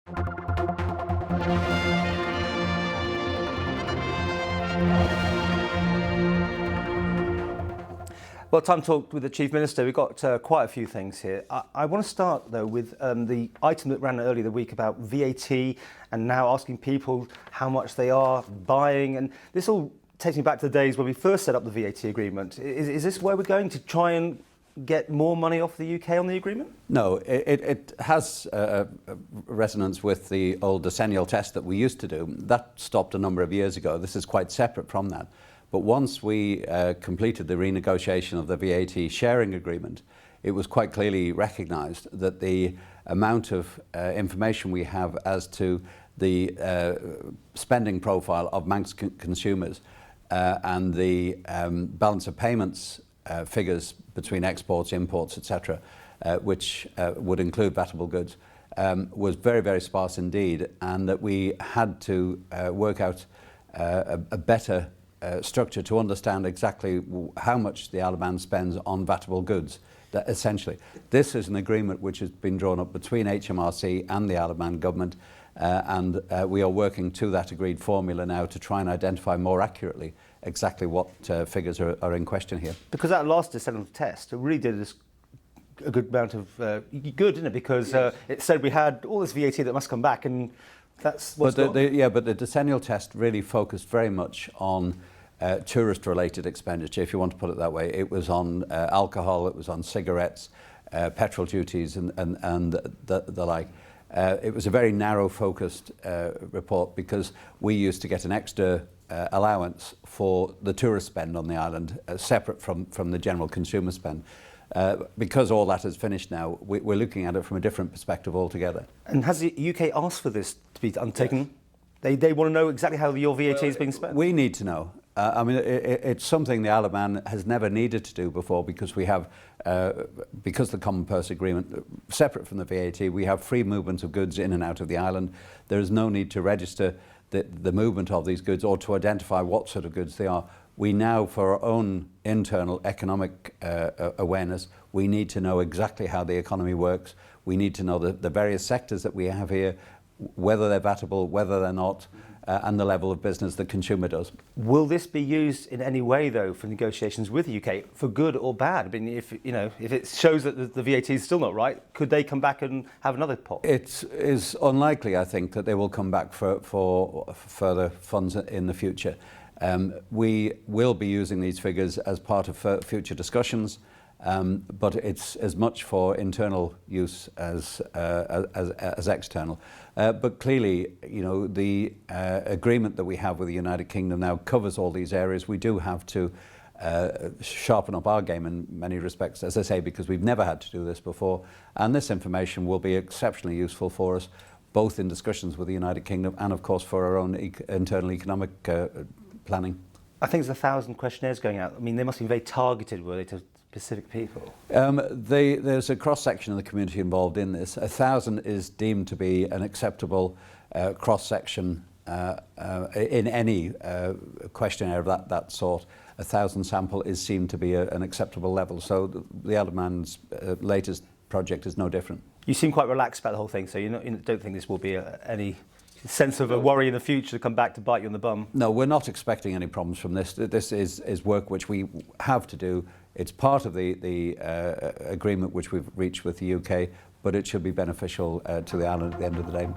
Well, time to talk with the Chief Minister. We've got quite a few things here. I want to start, though, with the item that ran earlier the week about VAT and now asking people how much they are buying. And this all takes me back to the days when we first set up the VAT agreement. Is this where we're going to try and get more money off the UK on the agreement? No, it has resonance with the old decennial test that we used to do. That stopped a number of years ago. This is quite separate from that. But once we completed the renegotiation of the VAT sharing agreement, it was quite clearly recognised that the amount of information we have as to the spending profile of Manx consumers and the balance of payments figures between exports, imports, etc., which would include vatable goods, was very, very sparse indeed, and that we had to work out a better structure to understand exactly how much the Alban spends on vatable goods. That essentially, this is an agreement which has been drawn up between HMRC and the Alban government, and we are working to that agreed formula now to try and identify more accurately exactly what figures are in question here. Because that last decennial test really did us a good amount of good, didn't it? Because it said we had all this VAT that must come back, and that's what's but the decennial test really focused very much on tourist-related expenditure, if you want to put it that way. It was on alcohol, it was on cigarettes, petrol duties, and the like. It was a very narrow-focused report because we used to get an extra allowance for the tourist spend on the island, separate from the general consumer spend. Because all that is finished now, we're looking at it from a different perspective altogether. And has the UK asked for this to be undertaken? Yes. They want to know exactly how your VAT is being spent? We need to know. I mean, it's something the Alban has never needed to do before because we have, because the Common Purse Agreement, separate from the VAT, we have free movement of goods in and out of the island. There is no need to register the movement of these goods or to identify what sort of goods they are. We now, for our own internal economic awareness, we need to know exactly how the economy works. We need to know the various sectors that we have here, whether they're vatable, whether they're not, and the level of business the consumer does. Will this be used in any way, though, for negotiations with the UK, for good or bad? I mean, if it shows that the VAT is still not right, could they come back and have another pot? It is unlikely, I think, that they will come back for further funds in the future. We will be using these figures as part of future discussions, but it's as much for internal use as external. But clearly, the agreement that we have with the United Kingdom now covers all these areas. We do have to sharpen up our game in many respects, as I say, because we've never had to do this before. And this information will be exceptionally useful for us, both in discussions with the United Kingdom and, of course, for our own internal economic planning. I think there's 1,000 questionnaires going out. I mean, they must be very targeted, were they, to specific people? There's a cross-section of the community involved in this. 1,000 is deemed to be an acceptable cross-section in any questionnaire of that sort. 1,000 sample is seen to be an acceptable level. So the Alban's latest project is no different. You seem quite relaxed about the whole thing, so you don't think this will be any sense of a worry in the future to come back to bite you on the bum? No, we're not expecting any problems from this. This is work which we have to do. It's part of the agreement which we've reached with the UK, but it should be beneficial to the island at the end of the day.